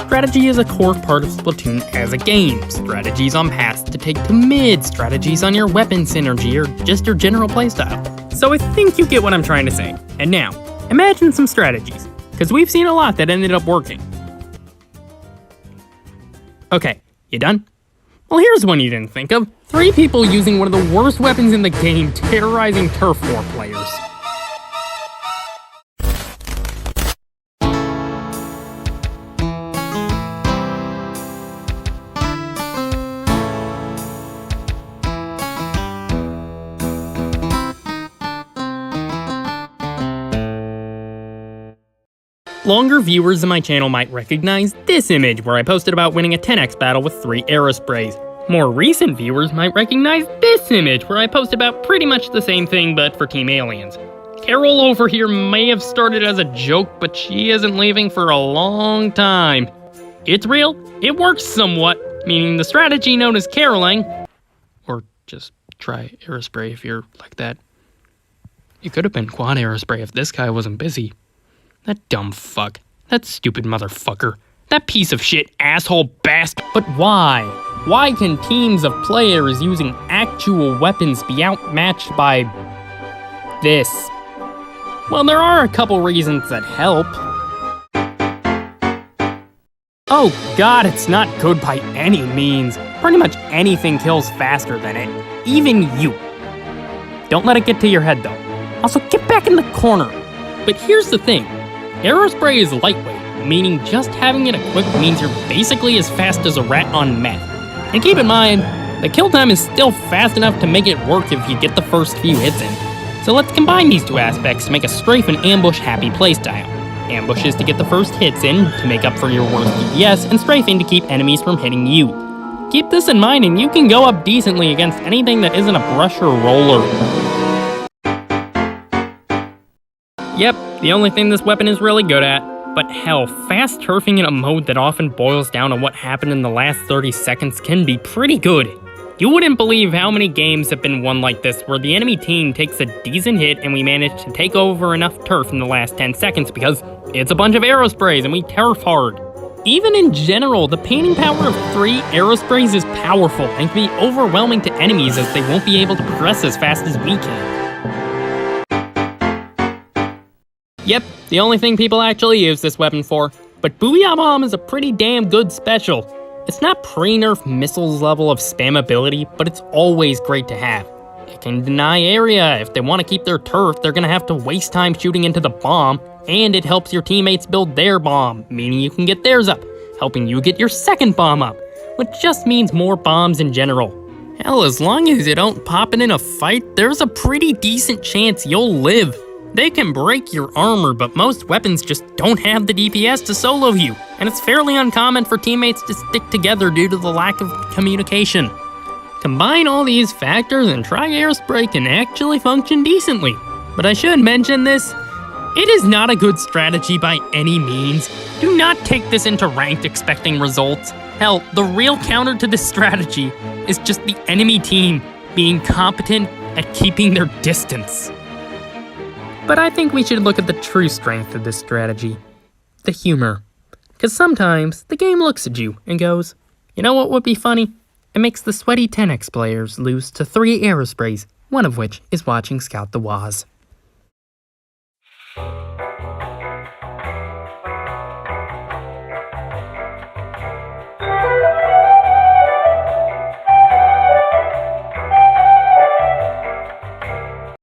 Strategy is a core part of Splatoon as a game. Strategies on paths to take to mid, strategies on your weapon synergy, or just your general playstyle. So I think you get what I'm trying to say. And now, imagine some strategies, because we've seen a lot that ended up working. Okay, you done? Well, here's one you didn't think of. 3 people using one of the worst weapons in the game terrorizing turf war players. Longer viewers of my channel might recognize this image where I posted about winning a 10x battle with 3 aerosprays. More recent viewers might recognize this image where I posted about pretty much the same thing but for Team Aliens. Carol over here may have started as a joke, but she isn't leaving for a long time. It's real, it works somewhat, meaning the strategy known as caroling, or just try aerospray if you're like that. It could have been quad aerospray if this guy wasn't busy. That dumb fuck. That stupid motherfucker. That piece of shit asshole bastard. But why? Why can teams of players using actual weapons be outmatched by this? Well, there are a couple reasons that help. Oh god, it's not good by any means. Pretty much anything kills faster than it. Even you. Don't let it get to your head though. Also, get back in the corner. But here's the thing. Aerospray is lightweight, meaning just having it equipped means you're basically as fast as a rat on meth. And keep in mind, the kill time is still fast enough to make it work if you get the first few hits in. So let's combine these 2 aspects to make a strafe and ambush-happy playstyle. Ambush is to get the first hits in, to make up for your worst DPS, and strafing to keep enemies from hitting you. Keep this in mind and you can go up decently against anything that isn't a brush or roller. Yep, the only thing this weapon is really good at. But hell, fast turfing in a mode that often boils down to what happened in the last 30 seconds can be pretty good. You wouldn't believe how many games have been won like this where the enemy team takes a decent hit and we manage to take over enough turf in the last 10 seconds because it's a bunch of aerosprays and we turf hard. Even in general, the painting power of 3 aerosprays is powerful and can be overwhelming to enemies as they won't be able to progress as fast as we can. Yep, the only thing people actually use this weapon for. But Booyah Bomb is a pretty damn good special. It's not pre-nerf missiles level of spammability, but it's always great to have. It can deny area. If they want to keep their turf, they're gonna have to waste time shooting into the bomb, and it helps your teammates build their bomb, meaning you can get theirs up, helping you get your second bomb up, which just means more bombs in general. Hell, as long as you don't pop it in a fight, there's a pretty decent chance you'll live. They can break your armor, but most weapons just don't have the DPS to solo you, and it's fairly uncommon for teammates to stick together due to the lack of communication. Combine all these factors and try Aerospray can actually function decently. But I should mention this, it is not a good strategy by any means. Do not take this into ranked expecting results. Hell, the real counter to this strategy is just the enemy team being competent at keeping their distance. But I think we should look at the true strength of this strategy. The humor. Because sometimes, the game looks at you and goes, you know what would be funny? It makes the sweaty 10x players lose to 3 aerosprays, one of which is watching Scout the Waz.